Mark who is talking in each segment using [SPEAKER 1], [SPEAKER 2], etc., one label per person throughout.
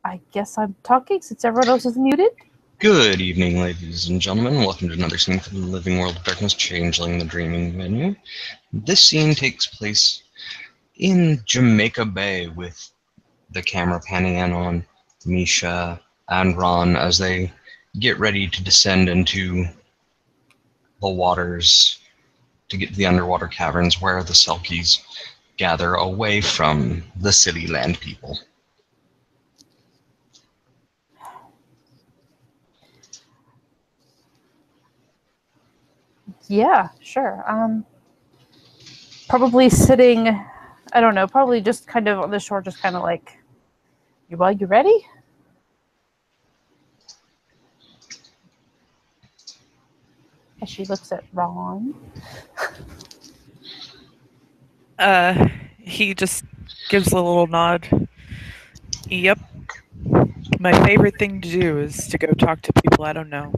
[SPEAKER 1] I guess I'm talking since everyone else is muted.
[SPEAKER 2] Good evening, ladies and gentlemen. Welcome to another scene from the Living World of Darkness, Changeling the Dreaming Menu. This scene takes place in Jamaica Bay, with the camera panning in on Misha and Ron as they get ready to descend into the waters to get to the underwater caverns where the Selkies gather away from the city land people.
[SPEAKER 1] Yeah, sure. Probably sitting, I don't know, probably just kind of on the shore, just kind of like, you ready? As she looks at Ron.
[SPEAKER 3] He just gives a little nod. Yep. My favorite thing to do is to go talk to people I don't know.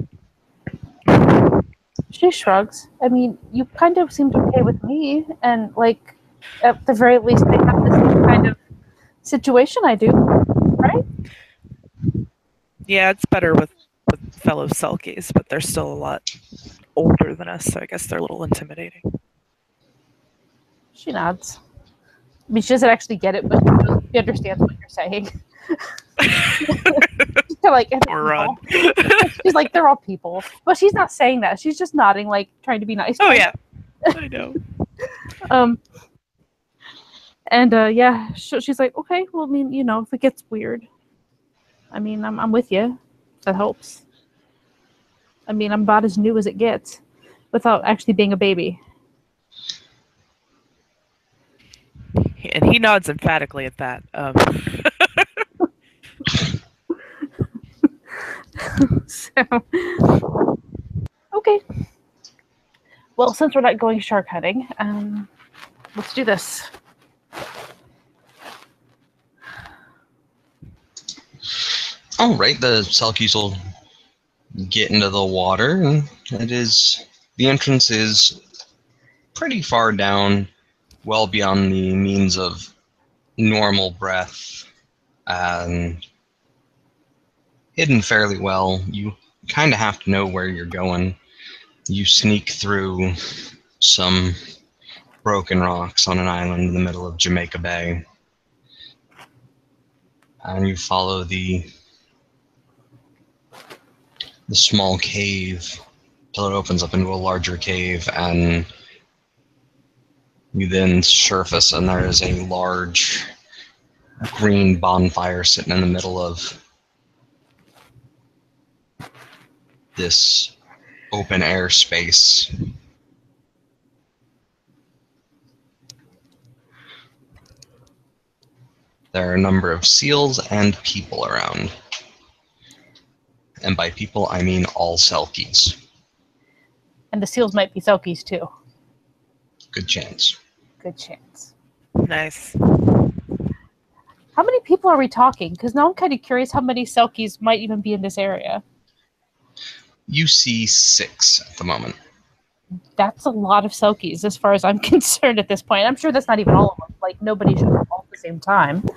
[SPEAKER 1] She shrugs. I mean, you kind of seemed okay with me, and like, at the very least, they have the same kind of situation I do, right?
[SPEAKER 3] Yeah, it's better with fellow Selkies, but they're still a lot older than us, so I guess they're a little intimidating.
[SPEAKER 1] She nods. I mean, she doesn't actually get it, but she understands what you're saying. Like,
[SPEAKER 3] Or run.
[SPEAKER 1] She's like, they're all people. But she's not saying that. She's just nodding, like, trying to be nice.
[SPEAKER 3] Oh, yeah. I know.
[SPEAKER 1] Yeah, she's like, okay, well, I mean, you know, if it gets weird, I mean, I'm with you. That helps. I mean, I'm about as new as it gets without actually being a baby.
[SPEAKER 3] And he nods emphatically at that.
[SPEAKER 1] So, okay. Well, since we're not going shark hunting, let's do this.
[SPEAKER 2] All right, the Selkies will get into the water, and the entrance is pretty far down, well beyond the means of normal breath, and hidden fairly well. You kind of have to know where you're going. You sneak through some broken rocks on an island in the middle of Jamaica Bay, and you follow the small cave till it opens up into a larger cave, and you then surface, and there is a large green bonfire sitting in the middle of this open air space. There are a number of seals and people around. And by people, I mean all Selkies.
[SPEAKER 1] And the seals might be Selkies, too.
[SPEAKER 2] Good chance.
[SPEAKER 1] Good chance.
[SPEAKER 3] Nice.
[SPEAKER 1] How many people are we talking? Because now I'm kind of curious how many Selkies might even be in this area.
[SPEAKER 2] You see 6 at the moment.
[SPEAKER 1] That's a lot of Selkies as far as I'm concerned at this point. I'm sure that's not even all of them. Like, nobody should have all at the same time.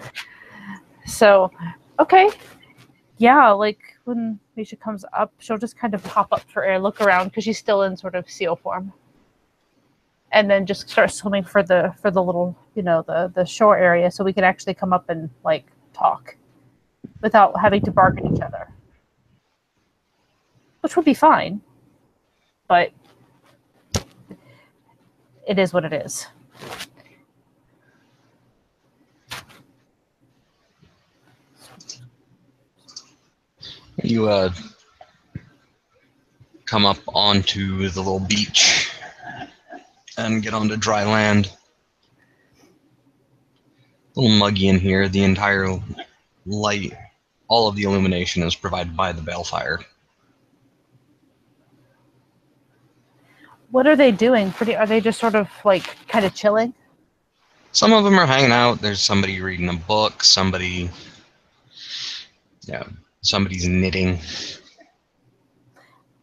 [SPEAKER 1] So, okay. Yeah, like, when Misha comes up, she'll just kind of pop up for air, look around, because she's still in sort of seal form. And then just start swimming for the little, you know, the shore area, so we can actually come up and, like, talk without having to bargain each other. Which would be fine. But it is what it is.
[SPEAKER 2] You come up onto the little beach and get onto dry land. A little muggy in here. The entire light, all of the illumination is provided by the balefire.
[SPEAKER 1] What are they doing? Are they just sort of, like, kind of chilling?
[SPEAKER 2] Some of them are hanging out. There's somebody reading a book. Somebody's knitting.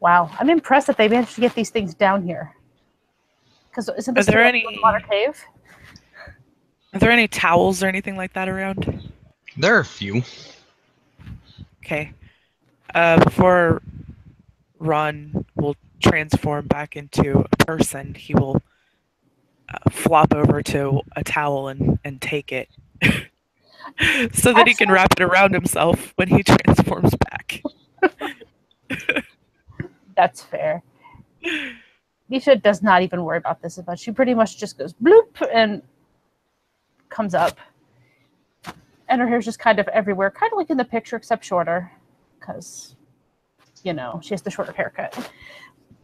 [SPEAKER 1] Wow, I'm impressed that they managed to get these things down here. Because isn't this a water cave?
[SPEAKER 3] Are there any towels or anything like that around?
[SPEAKER 2] There are a few.
[SPEAKER 3] Okay. Before Ron will transform back into a person, he will flop over to a towel and take it so that he can wrap it around himself when he transforms back.
[SPEAKER 1] That's fair. Misha does not even worry about this as much. She pretty much just goes bloop and comes up. And her hair's just kind of everywhere, kind of like in the picture, except shorter. Because, you know, she has the shorter haircut.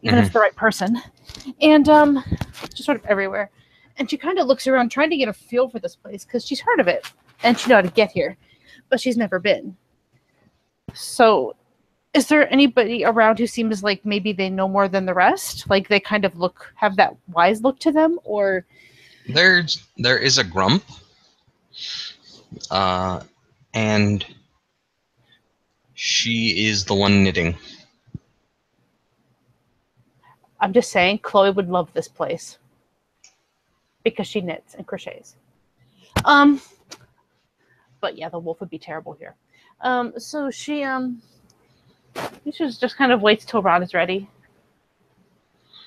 [SPEAKER 1] Even if it's the right person. And just sort of everywhere. And she kind of looks around trying to get a feel for this place because she's heard of it. And she knows how to get here. But she's never been. So, is there anybody around who seems like maybe they know more than the rest? Like they kind of have that wise look to them? Or
[SPEAKER 2] there is a grump. And she is the one knitting.
[SPEAKER 1] I'm just saying, Chloe would love this place. Because she knits and crochets. But yeah, the wolf would be terrible here. So she just kind of waits till Ron is ready.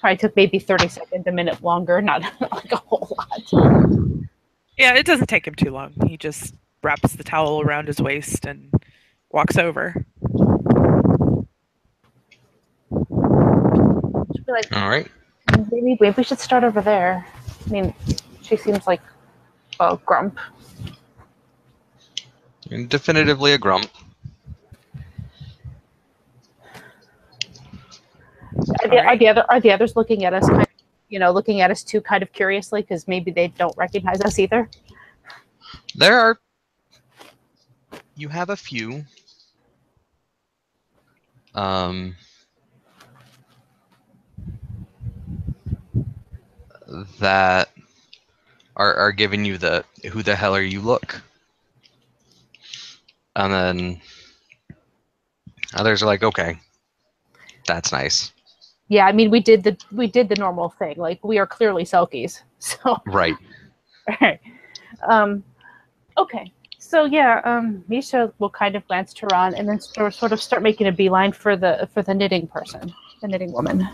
[SPEAKER 1] Probably took maybe 30 seconds, a minute longer, not like a whole lot.
[SPEAKER 3] Yeah, it doesn't take him too long. He just wraps the towel around his waist and walks over.
[SPEAKER 1] She'll be like,
[SPEAKER 2] all right.
[SPEAKER 1] Maybe we should start over there. I mean, she seems like a grump.
[SPEAKER 2] Definitively a grump.
[SPEAKER 1] Are the others looking at us, kind of, looking at us too, kind of curiously, because maybe they don't recognize us either?
[SPEAKER 2] You have a few. That are giving you the who the hell are you look. And then others are like, okay, that's nice.
[SPEAKER 1] Yeah, I mean, we did the normal thing. Like, we are clearly Selkies. So
[SPEAKER 2] Right.
[SPEAKER 1] Right. Okay. So yeah, Misha will kind of glance to Ron and then sort of start making a beeline for the knitting person, the knitting woman.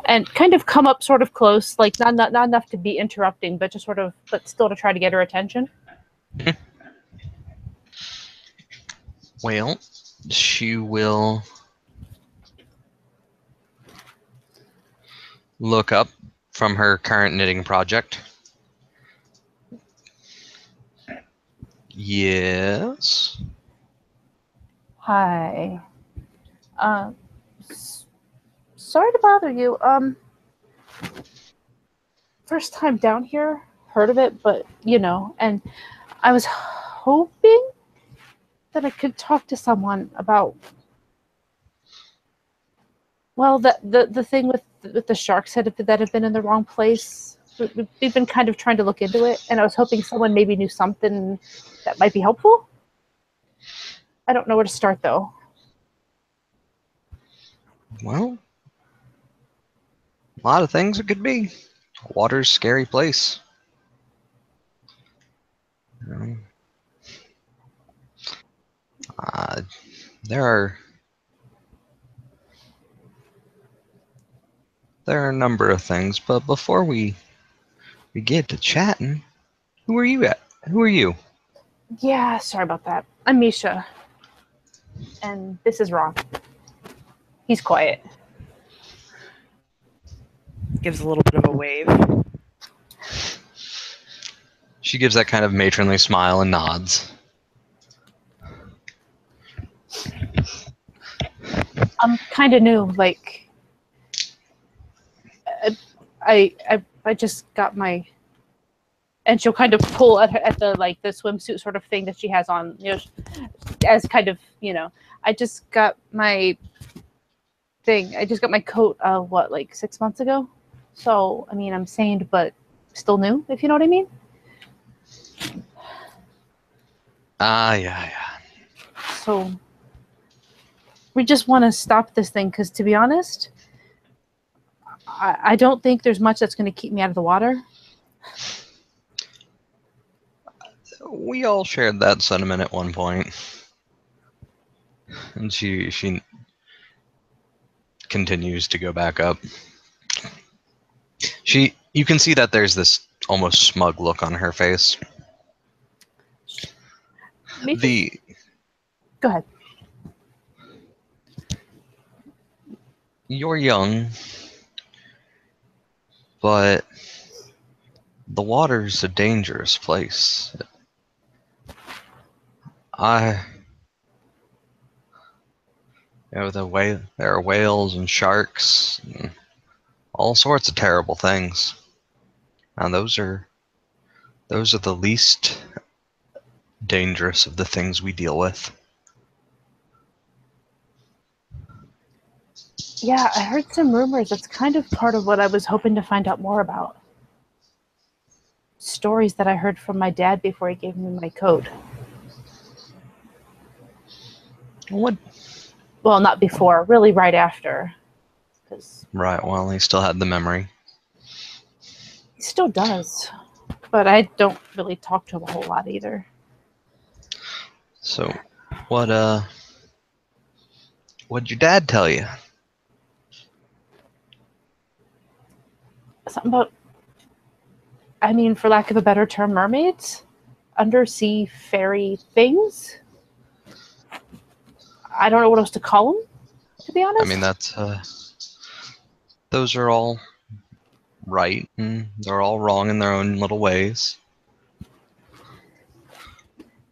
[SPEAKER 1] And kind of come up sort of close, like not enough to be interrupting, but just but still to try to get her attention.
[SPEAKER 2] Well, she will look up from her current knitting project. Yes.
[SPEAKER 1] Hi. Sorry to bother you. First time down here, heard of it, but and I was hoping that I could talk to someone about, well, the thing with the sharks that have been in the wrong place. We've been kind of trying to look into it, and I was hoping someone maybe knew something that might be helpful. I don't know where to start, though.
[SPEAKER 2] Well, a lot of things it could be. Water's a scary place. There are a number of things, but before we get to chatting, who are you?
[SPEAKER 1] Yeah, sorry about that. I'm Misha, and this is Ron. He's quiet.
[SPEAKER 3] Gives a little bit of a wave.
[SPEAKER 2] She gives that kind of matronly smile and nods.
[SPEAKER 1] I'm kind of new. Like, I just got my, and she'll kind of pull at the the swimsuit sort of thing that she has on, as kind of, I just got my thing. I just got my coat. Like 6 months ago. So I mean, I'm sane, but still new. If you know what I mean.
[SPEAKER 2] Yeah.
[SPEAKER 1] So we just want to stop this thing because, to be honest, I don't think there's much that's going to keep me out of the water.
[SPEAKER 2] We all shared that sentiment at one point. And she continues to go back up. You can see that there's this almost smug look on her face.
[SPEAKER 1] Maybe. Go ahead.
[SPEAKER 2] You're young, but the water's a dangerous place. There are whales and sharks, and all sorts of terrible things. And those are the least dangerous of the things we deal with.
[SPEAKER 1] Yeah, I heard some rumors. That's kind of part of what I was hoping to find out more about. Stories that I heard from my dad before he gave me my code.
[SPEAKER 2] What?
[SPEAKER 1] Well, not before, really right after.
[SPEAKER 2] Right, well, he still had the memory.
[SPEAKER 1] He still does. But I don't really talk to him a whole lot either.
[SPEAKER 2] So, what'd your dad tell you?
[SPEAKER 1] Something about, I mean, for lack of a better term, mermaids? Undersea fairy things? I don't know what else to call them, to be honest.
[SPEAKER 2] I mean, those are all right, and they're all wrong in their own little ways.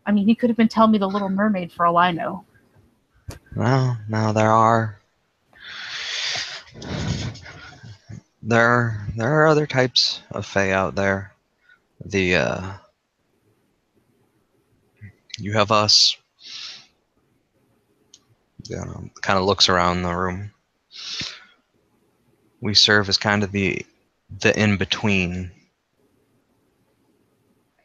[SPEAKER 1] I mean, he could have been telling me the Little Mermaid for all I know.
[SPEAKER 2] Well, now there are other types of fae out there. You have us. Kind of looks around the room. We serve as kind of the in-between.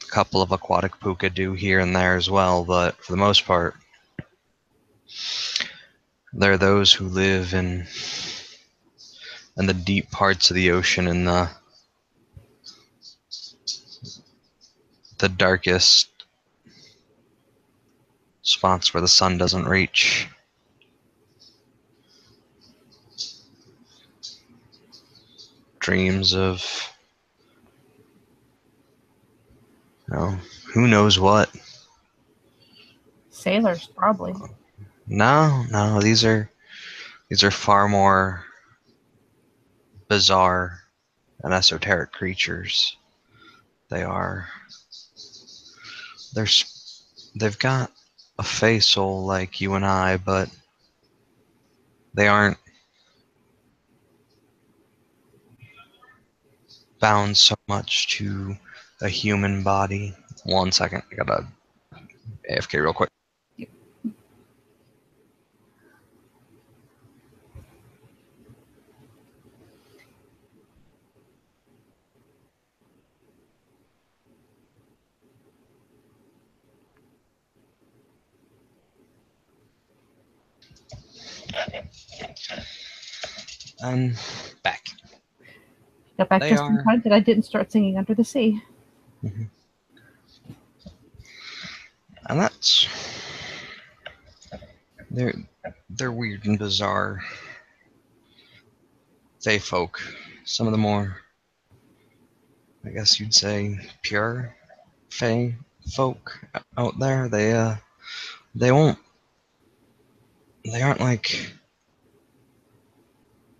[SPEAKER 2] A couple of aquatic puka do here and there as well, but for the most part, there are those who live in the deep parts of the ocean, in the darkest spots where the sun doesn't reach. Dreams of, who knows what.
[SPEAKER 1] Sailors, probably.
[SPEAKER 2] No, these are far more bizarre and esoteric creatures. They've got a fae soul like you and I, but they aren't bound so much to a human body. 1 second, I gotta AFK real quick. I'm back.
[SPEAKER 1] Got back just in time that I didn't start singing Under the Sea.
[SPEAKER 2] Mm-hmm. And that's... They're weird and bizarre. Fae folk. Some of the more, I guess you'd say, pure fae folk out there. They aren't like...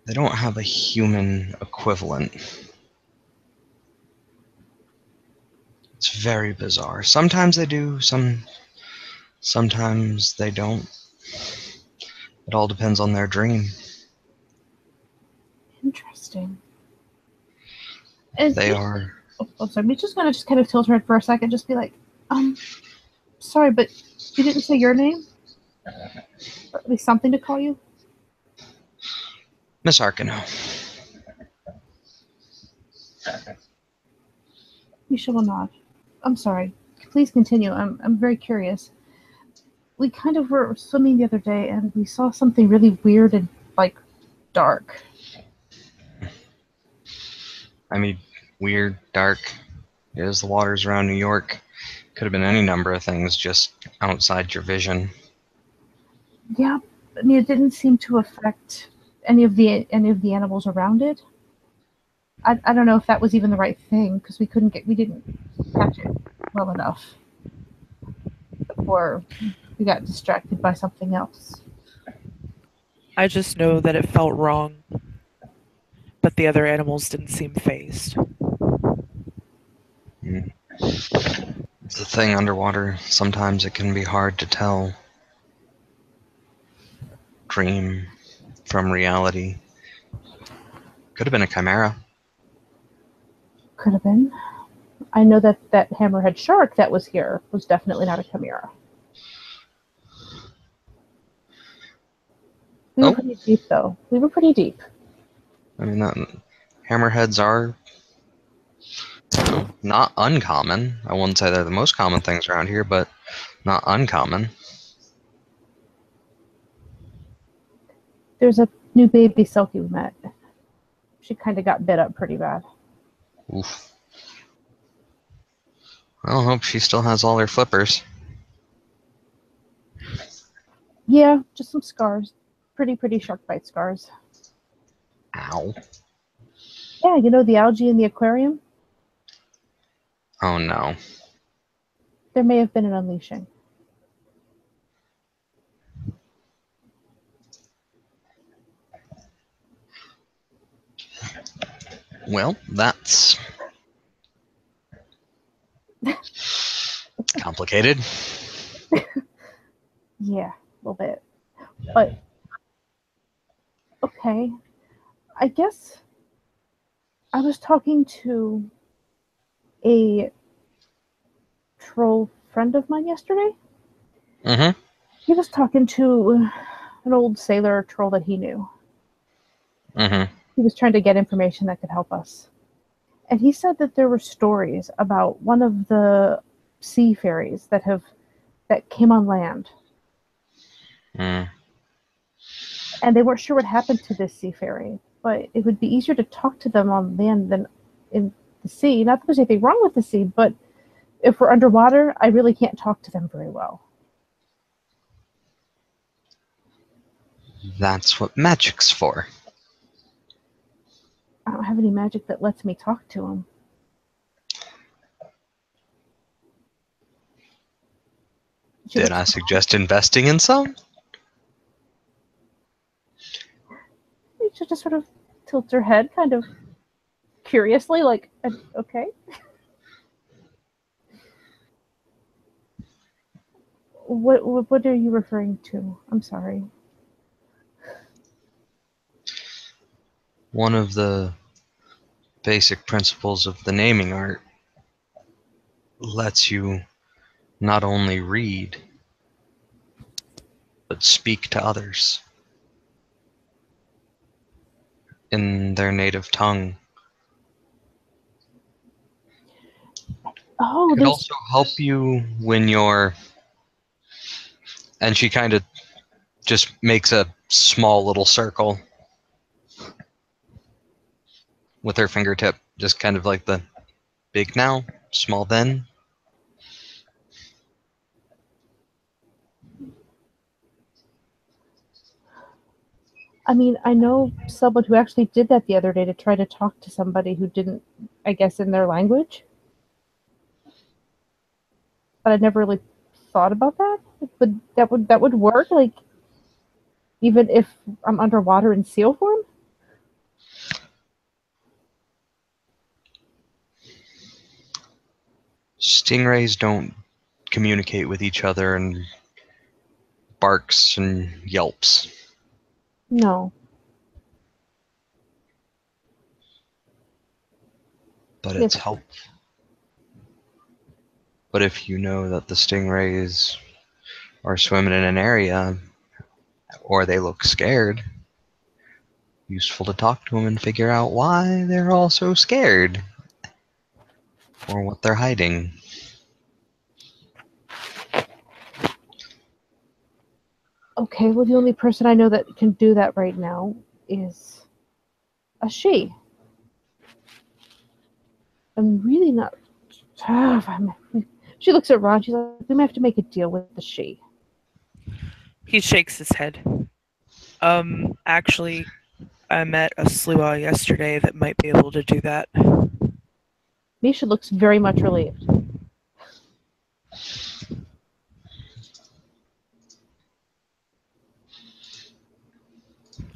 [SPEAKER 2] They don't have a human equivalent. It's very bizarre. Sometimes they do, sometimes they don't. It all depends on their dream.
[SPEAKER 1] Interesting. And
[SPEAKER 2] they are...
[SPEAKER 1] Oh, sorry. We're just going to kind of tilt her head for a second, just be like, sorry, but you didn't say your name? Or at least something to call you?
[SPEAKER 2] Miss Arkano.
[SPEAKER 1] Misha will nod. I'm sorry. Please continue. I'm very curious. We kind of were swimming the other day, and we saw something really weird and, dark.
[SPEAKER 2] I mean, weird, dark. It is the waters around New York. Could have been any number of things just outside your vision.
[SPEAKER 1] Yeah, I mean, it didn't seem to affect any of the animals around it. I don't know if that was even the right thing because we didn't catch it well enough before we got distracted by something else.
[SPEAKER 3] I just know that it felt wrong, but the other animals didn't seem phased.
[SPEAKER 2] It's the thing underwater. Sometimes it can be hard to tell dream from reality. Could have been a chimera.
[SPEAKER 1] Could have been. I know that hammerhead shark that was here was definitely not a chimera. We were pretty deep, though. We were pretty deep.
[SPEAKER 2] I mean, hammerheads are not uncommon. I wouldn't say they're the most common things around here, but not uncommon.
[SPEAKER 1] There's a new baby Selkie we met. She kind of got bit up pretty bad.
[SPEAKER 2] Oof. Well, I hope she still has all her flippers.
[SPEAKER 1] Yeah, just some scars. Pretty shark bite scars.
[SPEAKER 2] Ow.
[SPEAKER 1] Yeah, you know the algae in the aquarium?
[SPEAKER 2] Oh no.
[SPEAKER 1] There may have been an unleashing.
[SPEAKER 2] Well, that's complicated.
[SPEAKER 1] Yeah, a little bit. But, okay. I guess I was talking to a troll friend of mine yesterday.
[SPEAKER 2] Mm-hmm.
[SPEAKER 1] He was talking to an old sailor troll that he knew.
[SPEAKER 2] Mm-hmm.
[SPEAKER 1] He was trying to get information that could help us. And he said that there were stories about one of the sea fairies that came on land.
[SPEAKER 2] Mm.
[SPEAKER 1] And they weren't sure what happened to this sea fairy, but it would be easier to talk to them on land than in the sea. Not that there's anything wrong with the sea, but if we're underwater, I really can't talk to them very well.
[SPEAKER 2] That's what magic's for.
[SPEAKER 1] I don't have any magic that lets me talk to them.
[SPEAKER 2] Did I suggest investing in some?
[SPEAKER 1] You should just sort of tilt her head kind of curiously, like, okay. What are you referring to? I'm sorry.
[SPEAKER 2] One of the basic principles of the naming art lets you not only read, but speak to others in their native tongue.
[SPEAKER 1] Oh,
[SPEAKER 2] It could also help you when you're... And she kind of just makes a small little circle with her fingertip, just kind of like the big now, small then.
[SPEAKER 1] I mean, I know someone who actually did that the other day to try to talk to somebody who didn't, I guess, in their language. But I never really thought about that. But that would work, like, even if I'm underwater in seal form?
[SPEAKER 2] Stingrays don't communicate with each other in barks and yelps.
[SPEAKER 1] No.
[SPEAKER 2] But it's helpful. But if you know that the stingrays are swimming in an area or they look scared, useful to talk to them and figure out why they're all so scared or what they're hiding.
[SPEAKER 1] Okay, well, the only person I know that can do that right now is a she. I'm really not She looks at Ron. She's like, we may have to make a deal with the she.
[SPEAKER 3] He shakes his head. Actually, I met a Sluaw yesterday that might be able to do that.
[SPEAKER 1] Misha looks very much relieved.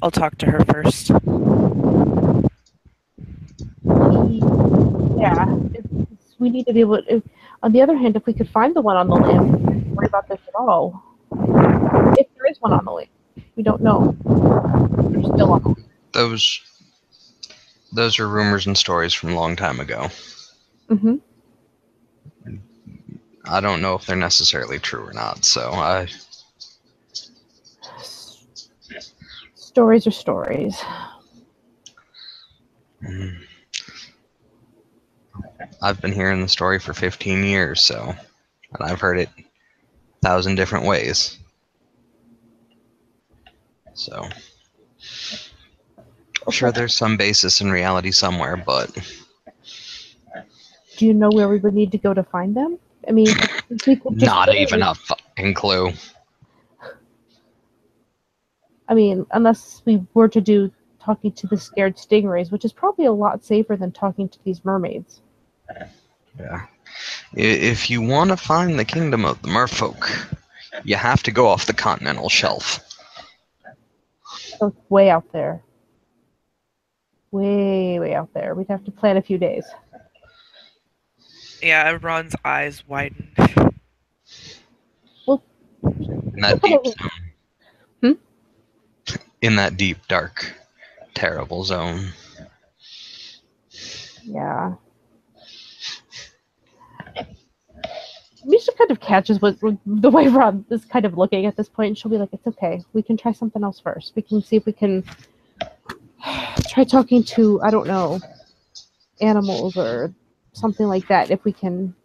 [SPEAKER 3] I'll talk to her first.
[SPEAKER 1] Yeah, we need to be able to. On the other hand, if we could find the one on the land, we wouldn't worry about this at all. If there is one on the land, we don't know. There's still on the land.
[SPEAKER 2] Those are rumors and stories from a long time ago.
[SPEAKER 1] Mm-hmm.
[SPEAKER 2] I don't know if they're necessarily true or not, so I...
[SPEAKER 1] Stories are stories.
[SPEAKER 2] I've been hearing the story for 15 years, so... And I've heard it 1,000 different ways. So...
[SPEAKER 1] Okay.
[SPEAKER 2] Sure, there's some basis in reality somewhere, but...
[SPEAKER 1] Do you know where we would need to go to find them? I mean, we could just
[SPEAKER 2] Not even a fucking clue.
[SPEAKER 1] I mean, unless we were to do talking to the scared stingrays, which is probably a lot safer than talking to these mermaids.
[SPEAKER 2] Yeah. If you want to find the kingdom of the merfolk, you have to go off the continental shelf.
[SPEAKER 1] So it's way out there. Way, way out there. We'd have to plan a few days.
[SPEAKER 3] Yeah, Ron's eyes widened.
[SPEAKER 1] Well,
[SPEAKER 2] In that deep zone. In that deep, dark, terrible zone.
[SPEAKER 1] Yeah. Misha kind of catches what the way Ron is kind of looking at this point, and she'll be like, it's okay. We can try something else first. We can see if we can try talking to, I don't know, animals or something like that, if we can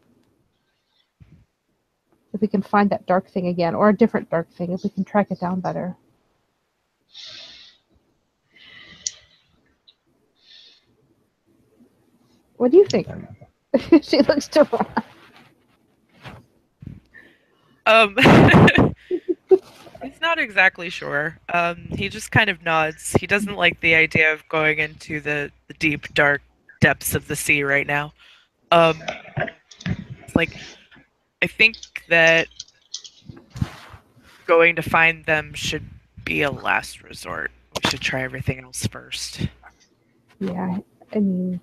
[SPEAKER 1] find that dark thing again, or a different dark thing, if we can track it down better. What do you think? She looks to Ron.
[SPEAKER 3] He's not exactly sure. He just kind of nods. He doesn't like the idea of going into the deep, dark depths of the sea right now. It's like, I think that going to find them should be a last resort. We should try everything else first.
[SPEAKER 1] Yeah, I mean,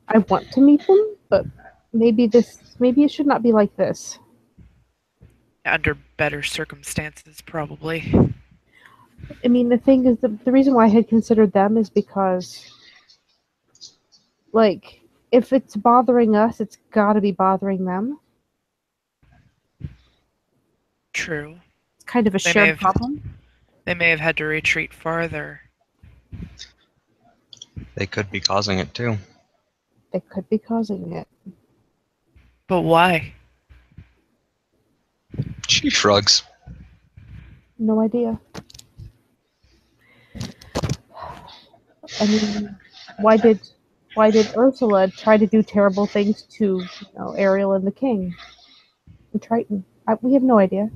[SPEAKER 1] I want to meet them, but maybe it should not be like this.
[SPEAKER 3] Under better circumstances, probably.
[SPEAKER 1] I mean, the thing is, the reason why I had considered them is because, like, if it's bothering us, it's gotta be bothering them.
[SPEAKER 3] True.
[SPEAKER 1] It's kind of a shared problem.
[SPEAKER 3] They may have had to retreat farther.
[SPEAKER 2] They could be causing it too.
[SPEAKER 1] They could be causing it.
[SPEAKER 3] But why?
[SPEAKER 2] She shrugs.
[SPEAKER 1] No idea. I mean, why did Ursula try to do terrible things to Ariel and the King and Triton? We have no idea.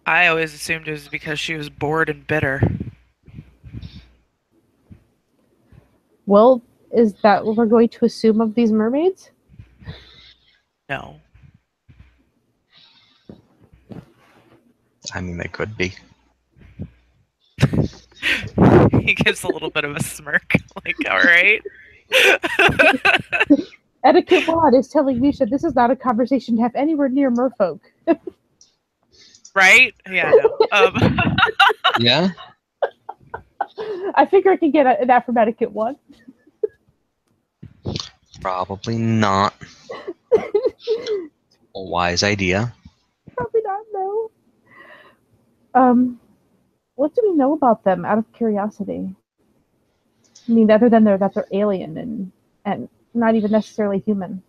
[SPEAKER 3] I always assumed it was because she was bored and bitter.
[SPEAKER 1] Well, is that what we're going to assume of these mermaids?
[SPEAKER 3] No.
[SPEAKER 2] I mean, they could be.
[SPEAKER 3] He gives a little bit of a smirk, like, alright.
[SPEAKER 1] Etiquette WoD is telling Misha this is not a conversation to have anywhere near merfolk.
[SPEAKER 3] Right? Yeah, no.
[SPEAKER 2] Yeah?
[SPEAKER 1] I figure I can get that from Etiquette WoD.
[SPEAKER 2] Probably not. A wise idea.
[SPEAKER 1] Probably not, no. What do we know about them out of curiosity? I mean, other than that they're alien and not even necessarily human.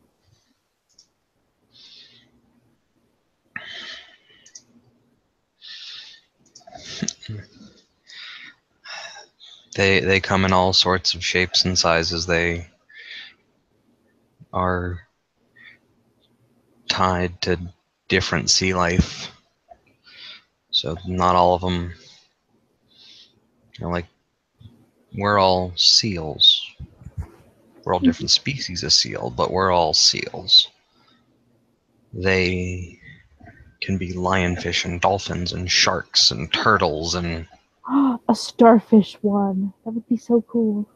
[SPEAKER 2] They come in all sorts of shapes and sizes. They are tied to different sea life. So not all of them, like, we're all seals. We're all different species of seal, but we're all seals. They can be lionfish and dolphins and sharks and turtles and...
[SPEAKER 1] A starfish one. That would be so cool.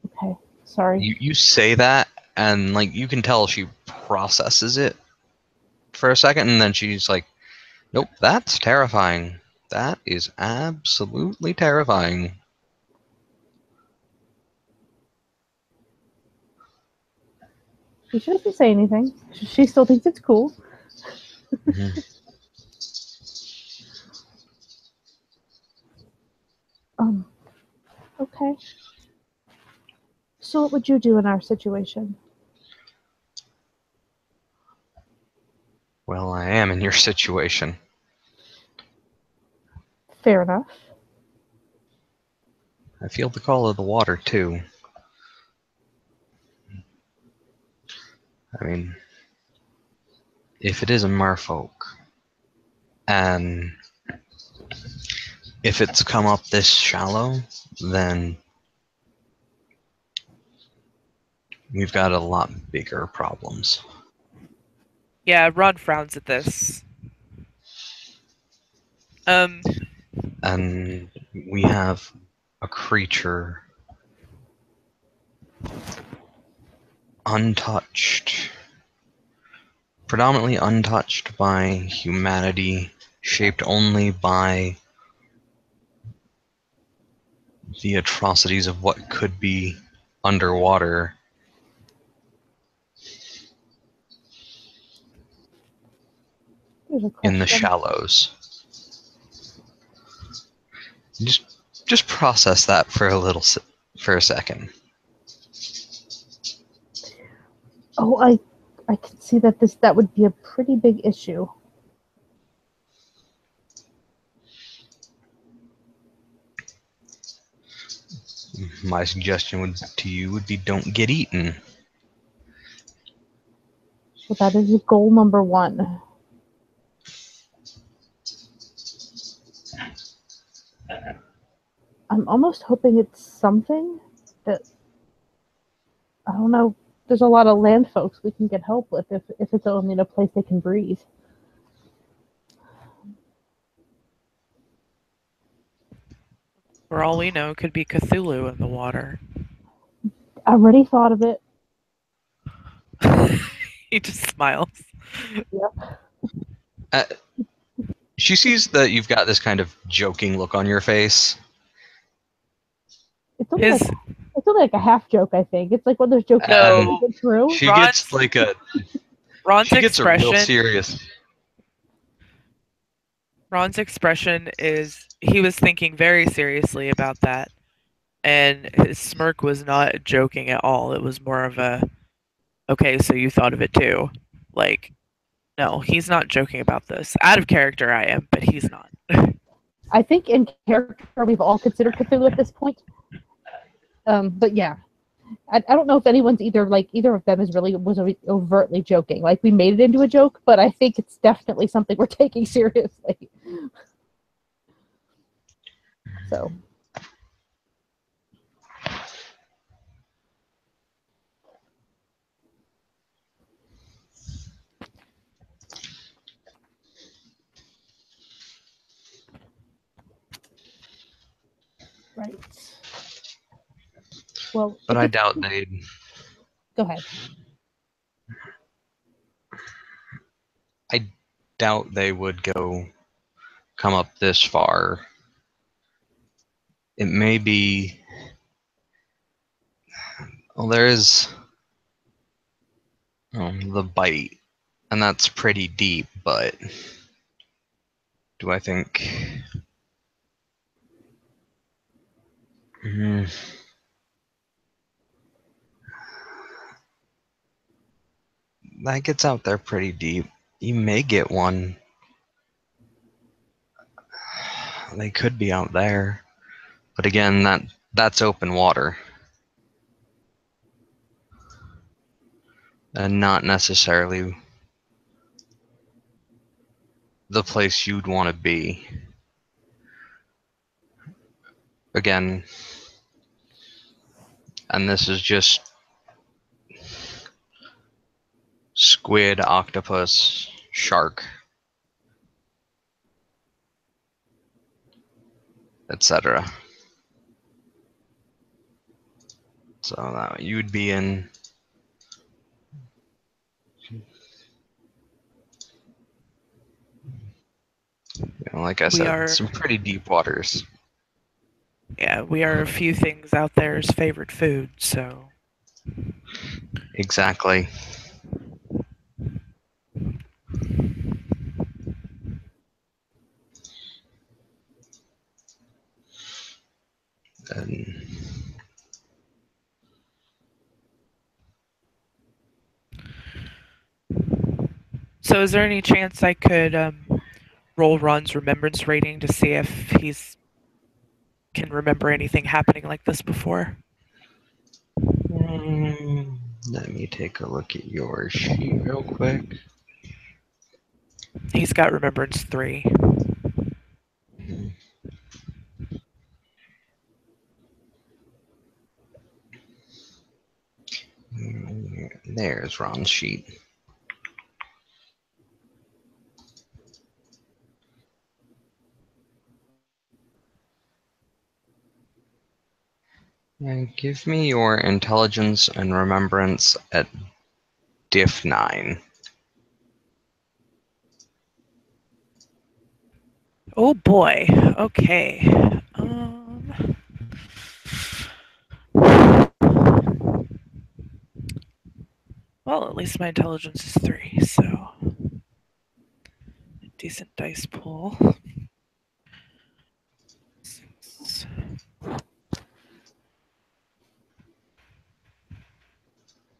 [SPEAKER 1] Okay, sorry.
[SPEAKER 2] You say that, and like you can tell she processes it for a second, and then she's like, nope, that's terrifying. That is absolutely terrifying.
[SPEAKER 1] She doesn't say anything. She still thinks it's cool.
[SPEAKER 2] Mhm.
[SPEAKER 1] Okay. So what would you do in our situation?
[SPEAKER 2] Well, I am in your situation.
[SPEAKER 1] Fair enough.
[SPEAKER 2] I feel the call of the water, too. I mean, if it is a merfolk, and if it's come up this shallow, then we've got a lot bigger problems.
[SPEAKER 3] Yeah, Ron frowns at this.
[SPEAKER 2] And we have a creature untouched, predominantly untouched by humanity, shaped only by the atrocities of what could be underwater.
[SPEAKER 1] There's a
[SPEAKER 2] In the
[SPEAKER 1] question.
[SPEAKER 2] shallows. Just process that for a second.
[SPEAKER 1] Oh, I can see that would be a pretty big issue.
[SPEAKER 2] My suggestion to you would be don't get eaten.
[SPEAKER 1] So that is goal number 1. I'm almost hoping it's something that, I don't know, there's a lot of land folks we can get help with if it's only in a place they can breathe.
[SPEAKER 3] For all we know, it could be Cthulhu in the water.
[SPEAKER 1] I already thought of it.
[SPEAKER 3] He just smiles.
[SPEAKER 1] Yep.
[SPEAKER 2] She sees that you've got this kind of joking look on your face.
[SPEAKER 1] It's only like a half joke, I think. It's like one of those jokes that
[SPEAKER 3] No.
[SPEAKER 1] isn't true.
[SPEAKER 2] She gets like
[SPEAKER 3] Ron's
[SPEAKER 2] she gets a real
[SPEAKER 3] expression.
[SPEAKER 2] serious.
[SPEAKER 3] Ron's expression is he was thinking very seriously about that, and his smirk was not joking at all. It was more of a, okay, so you thought of it too. Like, no, he's not joking about this. Out of character, I am, but he's not.
[SPEAKER 1] I think in character we've all considered Cthulhu at this point. But yeah, I don't know if anyone's either of them was overtly joking. Like we made it into a joke, but I think it's definitely something we're taking seriously. So. Right. Well,
[SPEAKER 2] But I doubt they'd.
[SPEAKER 1] Go ahead.
[SPEAKER 2] I doubt they would come up this far. It may be. Well, there is the bite, and that's pretty deep. But do I think? That gets out there pretty deep. You may get one. They could be out there, but again, that's open water. and not necessarily the place you'd want to be. Again, and this is just squid, octopus, shark, etc. So that you'd be in, like I said, some pretty deep waters.
[SPEAKER 3] Yeah, we are a few things out there's favorite food, so.
[SPEAKER 2] Exactly. And
[SPEAKER 3] So is there any chance I could roll Ron's remembrance rating to see if he's can remember anything happening like this before?
[SPEAKER 2] let me take a look at your sheet real quick.
[SPEAKER 3] He's got remembrance 3.
[SPEAKER 2] There's Ron's sheet. And give me your intelligence and remembrance at diff 9.
[SPEAKER 3] Oh boy. Okay. Well, at least my intelligence is 3, so decent dice pool.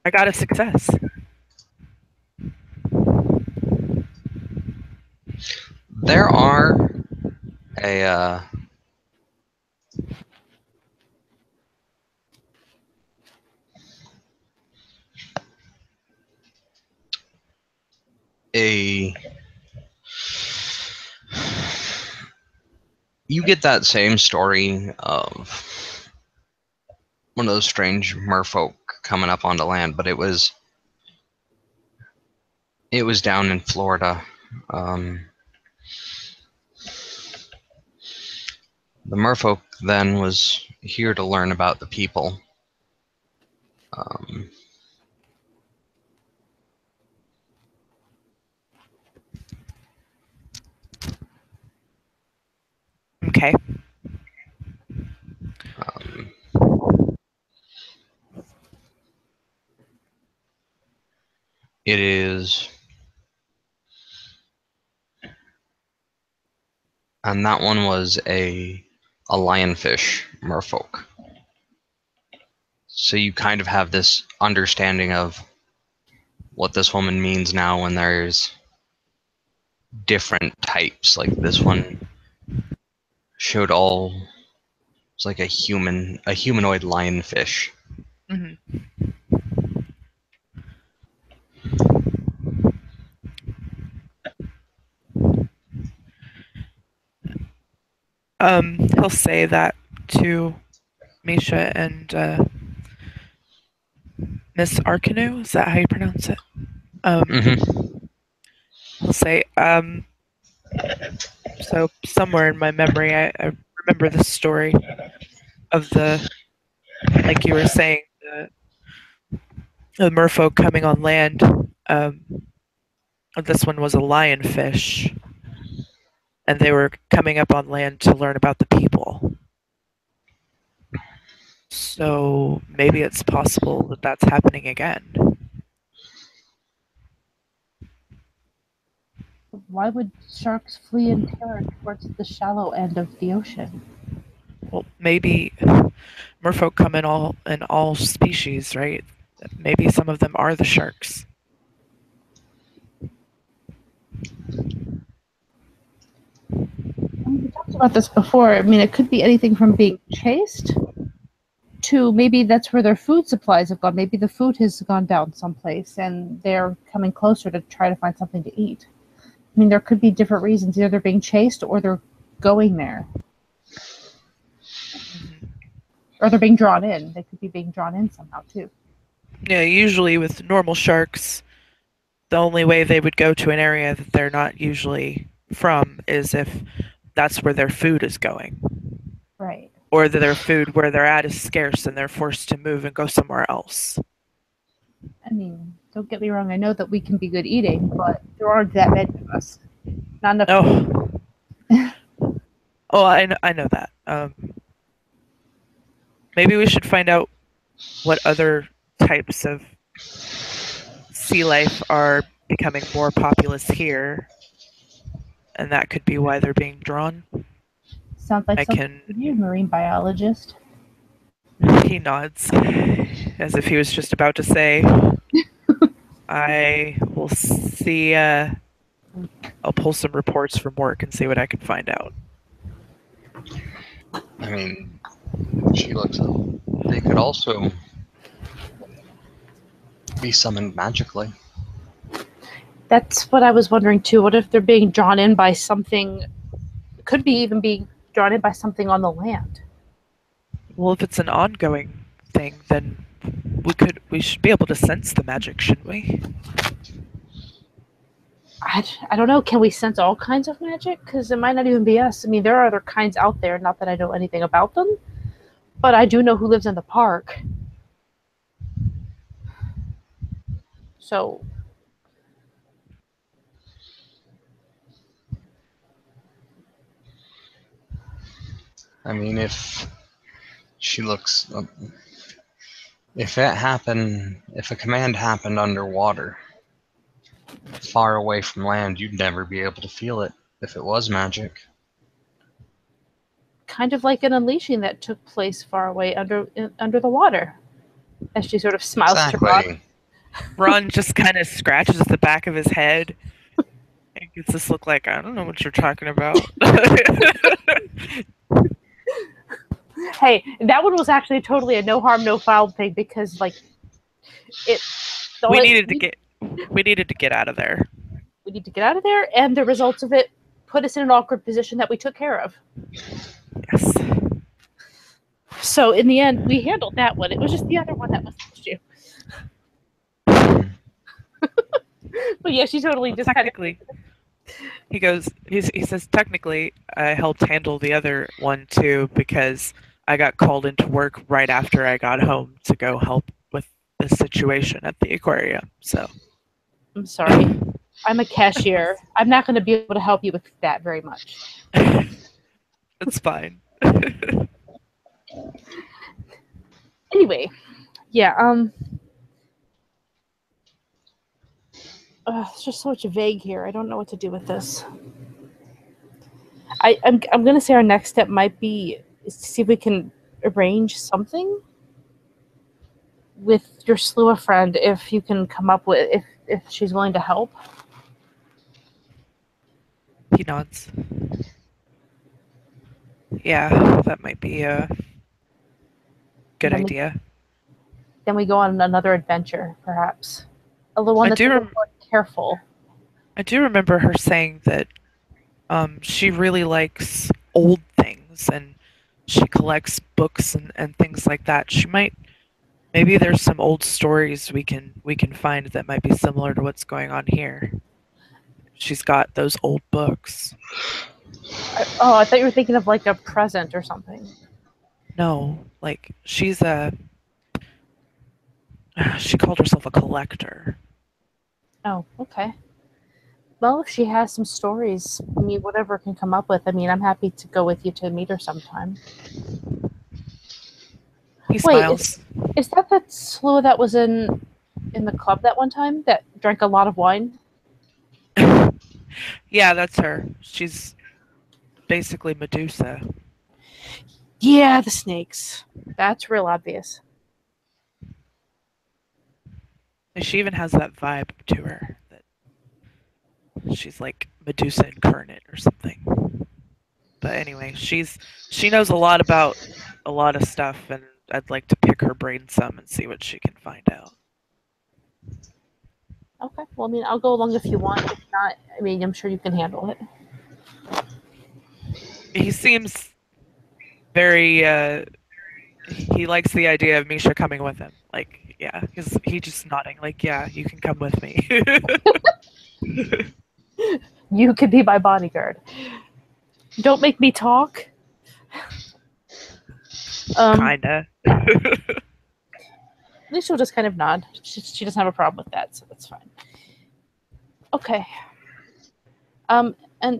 [SPEAKER 3] I got a success.
[SPEAKER 2] There are a you get that same story of one of those strange merfolk coming up onto land, but it was down in Florida. The merfolk then was here to learn about the people.
[SPEAKER 3] Okay.
[SPEAKER 2] It is, and that one was a lionfish merfolk. So you kind of have this understanding of what this woman means now when there's different types. Like this one showed it's like a humanoid lionfish.
[SPEAKER 3] Mm-hmm. He'll say that to Misha and Miss Arkanu. Is that how you pronounce it? He'll say, so somewhere in my memory, I remember the story of like you were saying, the merfolk coming on land. This one was a lionfish, and they were coming up on land to learn about the people. So maybe it's possible that that's happening again.
[SPEAKER 1] Why would sharks flee in terror towards the shallow end of the ocean?
[SPEAKER 3] Well, maybe merfolk come in all species, right? Maybe some of them are the sharks.
[SPEAKER 1] We talked about this before. I mean, it could be anything from being chased Two, maybe that's where their food supplies have gone. Maybe the food has gone down someplace and they're coming closer to try to find something to eat. I mean, there could be different reasons. Either they're being chased or they're going there. Or they're being drawn in. They could be being drawn in somehow, too.
[SPEAKER 3] Yeah, usually with normal sharks, the only way they would go to an area that they're not usually from is if that's where their food is going.
[SPEAKER 1] Right.
[SPEAKER 3] Or that their food where they're at is scarce and they're forced to move and go somewhere else.
[SPEAKER 1] I mean, don't get me wrong. I know that we can be good eating, but there aren't that many of us. Not enough.
[SPEAKER 3] Oh, I know that. Maybe we should find out what other types of sea life are becoming more populous here, and that could be why they're being drawn.
[SPEAKER 1] Sounds like something for you, marine biologist.
[SPEAKER 3] He nods, as if he was just about to say, I will see, I'll pull some reports from work and see what I can find out.
[SPEAKER 2] I mean, she looks up. They could also be summoned magically.
[SPEAKER 1] That's what I was wondering too. What if they're being drawn in by something? Could be even being drawn in by something on the land.
[SPEAKER 3] Well, if it's an ongoing thing, then we should be able to sense the magic, shouldn't we?
[SPEAKER 1] I don't know. Can we sense all kinds of magic? Because it might not even be us. I mean, there are other kinds out there. Not that I know anything about them, but I do know who lives in the park. So,
[SPEAKER 2] I mean, if she looks, if a command happened underwater, far away from land, you'd never be able to feel it if it was magic.
[SPEAKER 1] kind of like an unleashing that took place far away under the water. As she sort of smiles to Ron.
[SPEAKER 3] Ron just kind of scratches the back of his head and gets this look like, I don't know what you're talking about.
[SPEAKER 1] Hey, that one was actually totally a no harm, no foul thing because, like,
[SPEAKER 3] we needed to get out of there.
[SPEAKER 1] We need to get out of there, and the results of it put us in an awkward position that we took care of.
[SPEAKER 3] Yes.
[SPEAKER 1] So in the end, we handled that one. It was just the other one that was the issue. But yeah, she totally just
[SPEAKER 3] technically. He says technically I helped handle the other one too because I got called into work right after I got home to go help with the situation at the aquarium. So
[SPEAKER 1] I'm sorry. I'm a cashier. I'm not going to be able to help you with that very much.
[SPEAKER 3] It's fine.
[SPEAKER 1] Anyway, yeah, it's just so much vague here. I don't know what to do with this. I'm going to say our next step might be to see if we can arrange something with your Slua friend, if you can come up with, if she's willing to help.
[SPEAKER 3] He nods. Yeah, that might be a good idea.
[SPEAKER 1] Then we go on another adventure, perhaps. A little one that's a little more careful.
[SPEAKER 3] I do remember her saying that she really likes old things and she collects books and things like that. Maybe there's some old stories we can find that might be similar to what's going on here. She's got those old books.
[SPEAKER 1] I thought you were thinking of like a present or something.
[SPEAKER 3] No, like she called herself a collector.
[SPEAKER 1] Oh, okay. Well, if she has some stories, I mean, whatever can come up with. I mean, I'm happy to go with you to meet her sometime.
[SPEAKER 3] He smiles.
[SPEAKER 1] Is that Slua that was in the club that one time that drank a lot of wine?
[SPEAKER 3] Yeah, that's her. She's basically Medusa.
[SPEAKER 1] Yeah, the snakes. That's real obvious.
[SPEAKER 3] She even has that vibe to her that she's like Medusa incarnate or something. But anyway, she knows a lot about a lot of stuff, and I'd like to pick her brain some and see what she can find out.
[SPEAKER 1] Okay. Well, I mean, I'll go along if you want. If not, I mean, I'm sure you can handle it.
[SPEAKER 3] He seems very. He likes the idea of Misha coming with him. Like, yeah, he just nodding. Like, yeah, you can come with me.
[SPEAKER 1] You could be my bodyguard. Don't make me talk.
[SPEAKER 3] Kinda.
[SPEAKER 1] At least she'll just kind of nod. She doesn't have a problem with that, so that's fine. Okay. And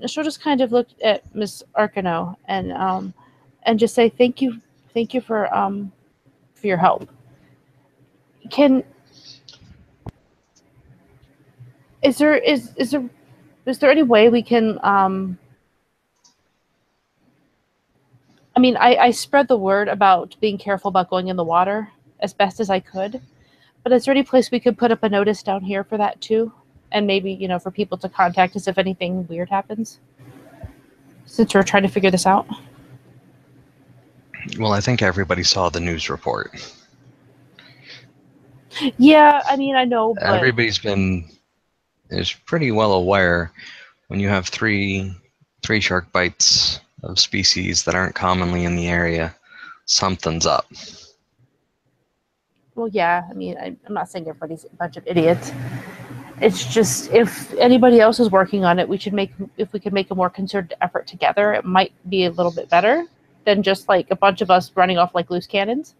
[SPEAKER 1] she'll just kind of look at Miss Arkano and just say thank you for your help. Is there any way we can I mean, I spread the word about being careful about going in the water as best as I could, but is there any place we could put up a notice down here for that too? And maybe, you know, for people to contact us if anything weird happens? Since we're trying to figure this out.
[SPEAKER 2] Well, I think everybody saw the news report.
[SPEAKER 1] Yeah, I mean, I know, but
[SPEAKER 2] Everybody's is pretty well aware when you have three shark bites of species that aren't commonly in the area, something's up.
[SPEAKER 1] well, yeah, I mean, I'm not saying everybody's a bunch of idiots. It's just if anybody else is working on it, if we could make a more concerted effort together, it might be a little bit better than just like a bunch of us running off like loose cannons.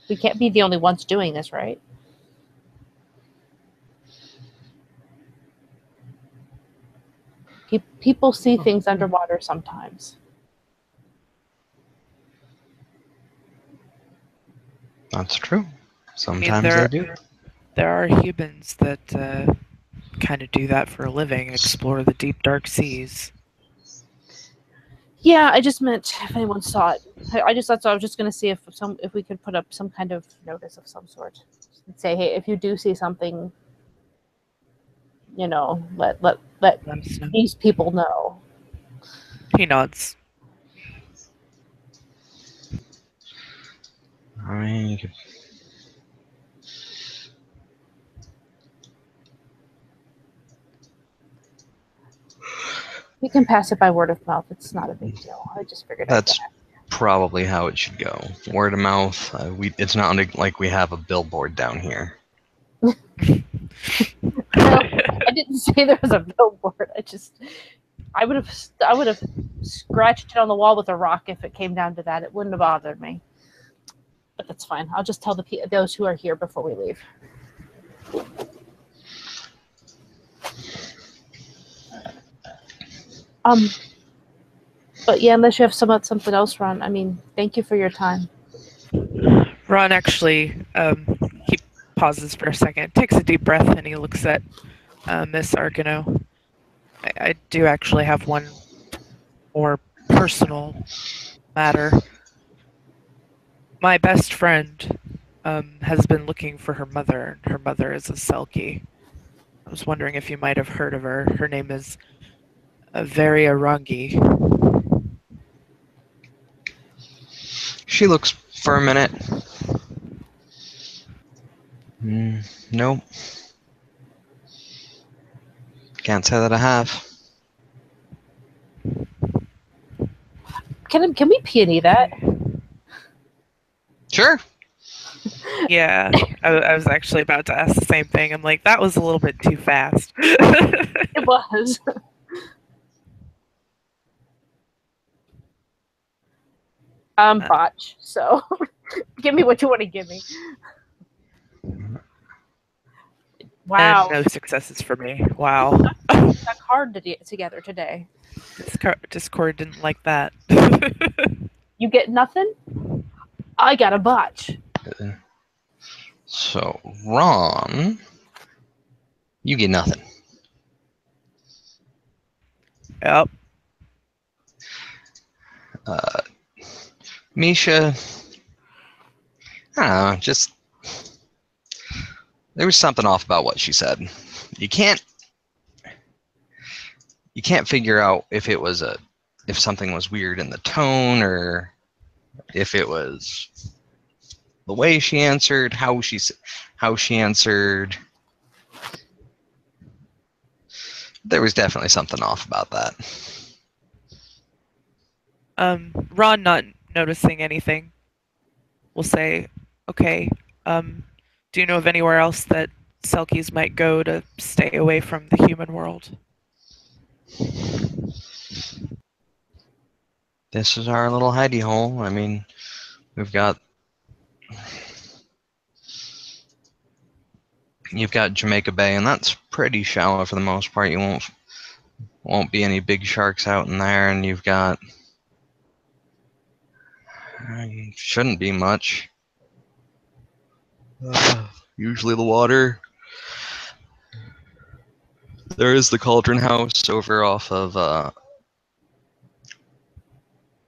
[SPEAKER 1] We can't be the only ones doing this, right? People see things underwater sometimes.
[SPEAKER 2] That's true. Sometimes they do.
[SPEAKER 3] There are humans that kind of do that for a living, explore the deep, dark seas.
[SPEAKER 1] Yeah, I just meant if anyone saw it. I was just going to see if we could put up some kind of notice of some sort. And say, hey, if you do see something, you know, let these people know.
[SPEAKER 3] He nods.
[SPEAKER 2] I mean, you could...
[SPEAKER 1] You can pass it by word of mouth. It's not a big deal. I just figured
[SPEAKER 2] that's probably how it should go. Word of mouth. It's not like we have a billboard down here.
[SPEAKER 1] No, I didn't say there was a billboard. I would have scratched it on the wall with a rock if it came down to that. It wouldn't have bothered me. But that's fine. I'll just tell those who are here before we leave. But yeah, unless you have something else, Ron. I mean, thank you for your time.
[SPEAKER 3] Ron actually, he pauses for a second, takes a deep breath, and he looks at Miss Arkano. I do actually have one more personal matter. My best friend has been looking for her mother. Her mother is a Selkie. I was wondering if you might have heard of her. Her name is Very Arangi.
[SPEAKER 2] She looks for a minute. Nope. Can't say that I have.
[SPEAKER 1] Can we peony that?
[SPEAKER 2] Sure.
[SPEAKER 3] Yeah, I was actually about to ask the same thing. I'm like, that was a little bit too fast.
[SPEAKER 1] It was. Botch. So, give me what you want to give me. Wow.
[SPEAKER 3] And no successes for me. Wow.
[SPEAKER 1] That card together today.
[SPEAKER 3] Discord didn't like that.
[SPEAKER 1] You get nothing? I got a botch.
[SPEAKER 2] So, Ron, you get nothing.
[SPEAKER 3] Yep.
[SPEAKER 2] Misha, I don't know, just there was something off about what she said. You can't figure out if something was weird in the tone or if it was the way she answered, how she answered, there was definitely something off about that.
[SPEAKER 3] Ron, not noticing anything, will say, okay, do you know of anywhere else that Selkies might go to stay away from the human world?
[SPEAKER 2] This is our little hidey hole. I mean, you've got Jamaica Bay, and that's pretty shallow for the most part. You won't be any big sharks out in there, and you've got shouldn't be much. Usually the water. There is the Cauldron House over off of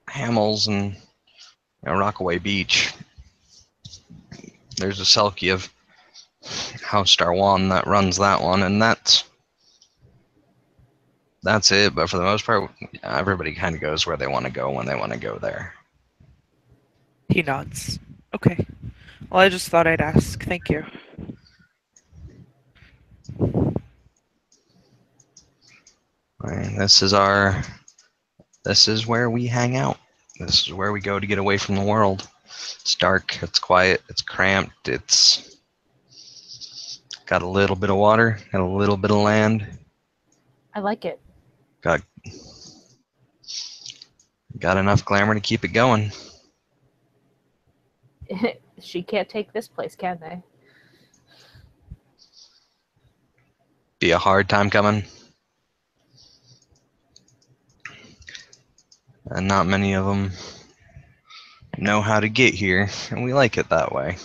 [SPEAKER 2] Hamels and Rockaway Beach. There's a Selkie of House Star One that runs that one, and that's it. But for the most part, everybody kind of goes where they want to go when they want to go there.
[SPEAKER 3] He nods. Okay. Well, I just thought I'd ask. Thank you.
[SPEAKER 2] This is where we hang out. This is where we go to get away from the world. It's dark, it's quiet, it's cramped, it's got a little bit of water, got a little bit of land.
[SPEAKER 1] I like it.
[SPEAKER 2] Got enough glamour to keep it going.
[SPEAKER 1] She can't take this place, can they?
[SPEAKER 2] Be a hard time coming. And not many of them know how to get here, and we like it that way.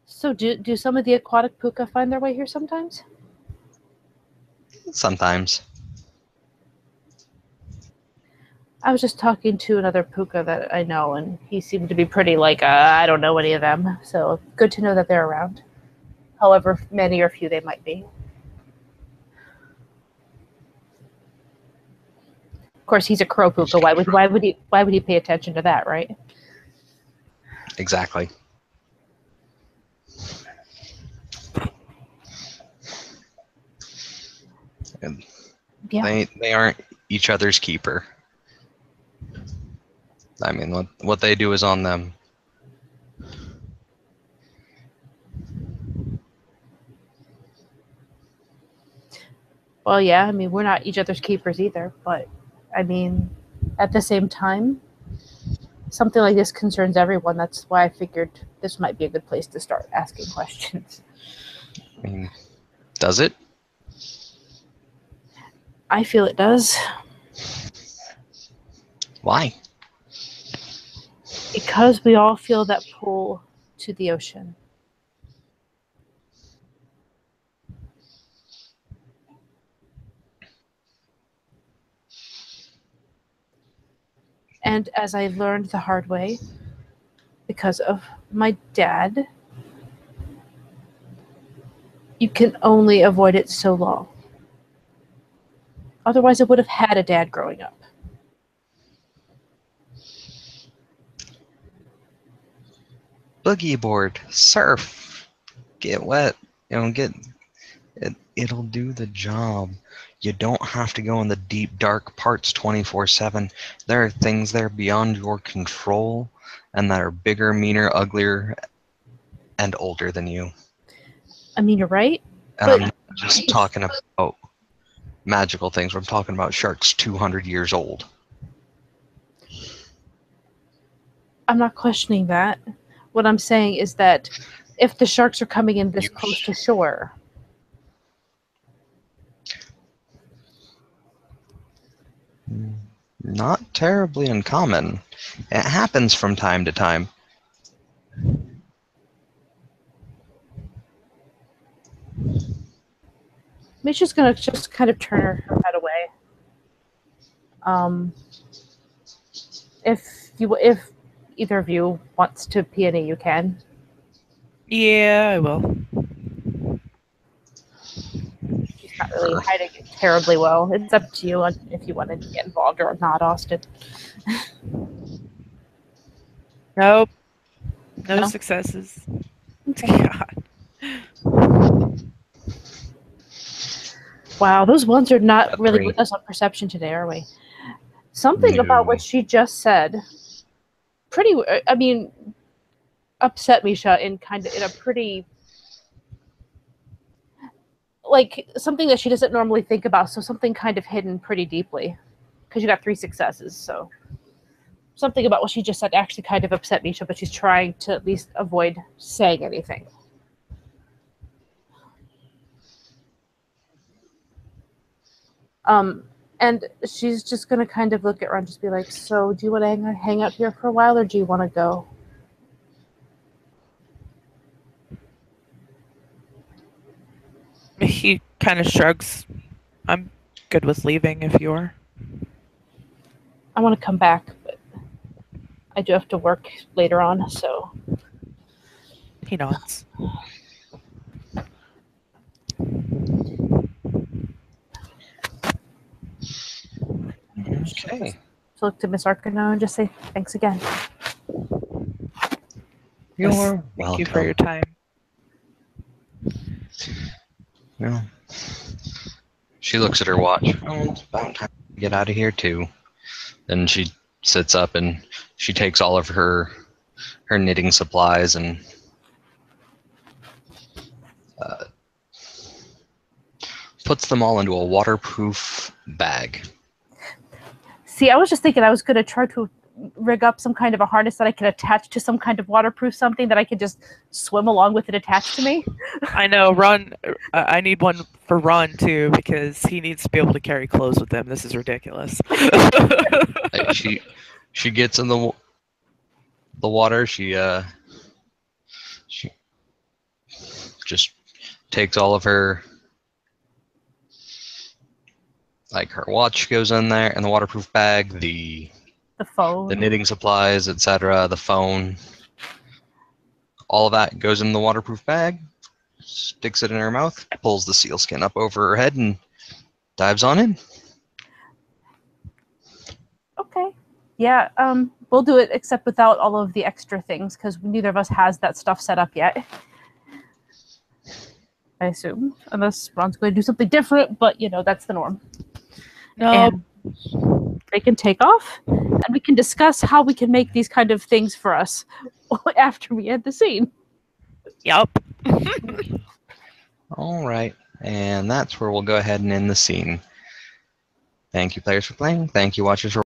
[SPEAKER 1] So do some of the aquatic puka find their way here sometimes?
[SPEAKER 2] Sometimes.
[SPEAKER 1] I was just talking to another puka that I know, and he seemed to be pretty like, I don't know any of them. So good to know that they're around, however many or few they might be. Of course, he's a crow puka. Why would he pay attention to that, right?
[SPEAKER 2] Exactly. And
[SPEAKER 1] Yeah.
[SPEAKER 2] they aren't each other's keeper. I mean, what they do is on them.
[SPEAKER 1] Well, yeah. I mean, we're not each other's keepers either, but I mean, at the same time, something like this concerns everyone. That's why I figured this might be a good place to start asking questions.
[SPEAKER 2] I mean, does it?
[SPEAKER 1] I feel it does.
[SPEAKER 2] Why?
[SPEAKER 1] Because we all feel that pull to the ocean. And as I learned the hard way, because of my dad, you can only avoid it so long. Otherwise, I would have had a dad growing up.
[SPEAKER 2] Boogie board, surf, get wet, it'll do the job. You don't have to go in the deep, dark parts 24/7. There are things there beyond your control and that are bigger, meaner, uglier, and older than you.
[SPEAKER 1] I mean, you're right.
[SPEAKER 2] And I'm not just talking about magical things. I'm talking about sharks 200 years old.
[SPEAKER 1] I'm not questioning that. What I'm saying is that if the sharks are coming in this close to shore,
[SPEAKER 2] not terribly uncommon. It happens from time to time.
[SPEAKER 1] Misha's gonna just kind of turn her head away. If either of you wants to peony, you can.
[SPEAKER 3] Yeah, I will.
[SPEAKER 1] She's not really hiding it terribly well. It's up to you if you want to get involved or not, Austin.
[SPEAKER 3] Nope. No,
[SPEAKER 1] No?
[SPEAKER 3] successes.
[SPEAKER 1] Okay.
[SPEAKER 3] God.
[SPEAKER 1] Wow, those ones are not
[SPEAKER 2] Got
[SPEAKER 1] really
[SPEAKER 2] 3.
[SPEAKER 1] with us on perception today, are we? Something about
[SPEAKER 2] No.
[SPEAKER 1] what she just said, pretty. I mean, upset Misha in a pretty, like, something that she doesn't normally think about. So something kind of hidden pretty deeply, because you got 3 successes. So something about what she just said actually kind of upset Misha, but she's trying to at least avoid saying anything. And she's just gonna kind of look at Ron, just be like, "So, do you want to hang out here for a while, or do you want to go?"
[SPEAKER 3] He kind of shrugs. I'm good with leaving if you are.
[SPEAKER 1] I want to come back, but I do have to work later on, so.
[SPEAKER 3] He nods.
[SPEAKER 2] Okay.
[SPEAKER 1] So look to Miss Arcano and just say thanks again.
[SPEAKER 2] You're
[SPEAKER 3] Thank
[SPEAKER 2] welcome.
[SPEAKER 3] you for your time.
[SPEAKER 2] Yeah. She looks at her watch. Oh, it's about time to get out of here too. Then she sits up and she takes all of her knitting supplies and puts them all into a waterproof bag.
[SPEAKER 1] See, I was just thinking I was going to try to rig up some kind of a harness that I could attach to some kind of waterproof something that I could just swim along with it attached to me.
[SPEAKER 3] I know, Ron. I need one for Ron too because he needs to be able to carry clothes with him. This is ridiculous.
[SPEAKER 2] She gets in the water. She just takes all of her, like her watch goes in there in the waterproof bag, the
[SPEAKER 1] phone.
[SPEAKER 2] knitting supplies, etc., the phone, all of that goes in the waterproof bag, sticks it in her mouth, pulls the sealskin up over her head, and dives on in.
[SPEAKER 1] Okay. Yeah, we'll do it except without all of the extra things because neither of us has that stuff set up yet. I assume, unless Ron's going to do something different, but that's the norm.
[SPEAKER 3] No.
[SPEAKER 1] And they can take off, and we can discuss how we can make these kind of things for us after we end the scene.
[SPEAKER 3] Yep.
[SPEAKER 2] All right, and that's where we'll go ahead and end the scene. Thank you, players, for playing. Thank you, watchers, for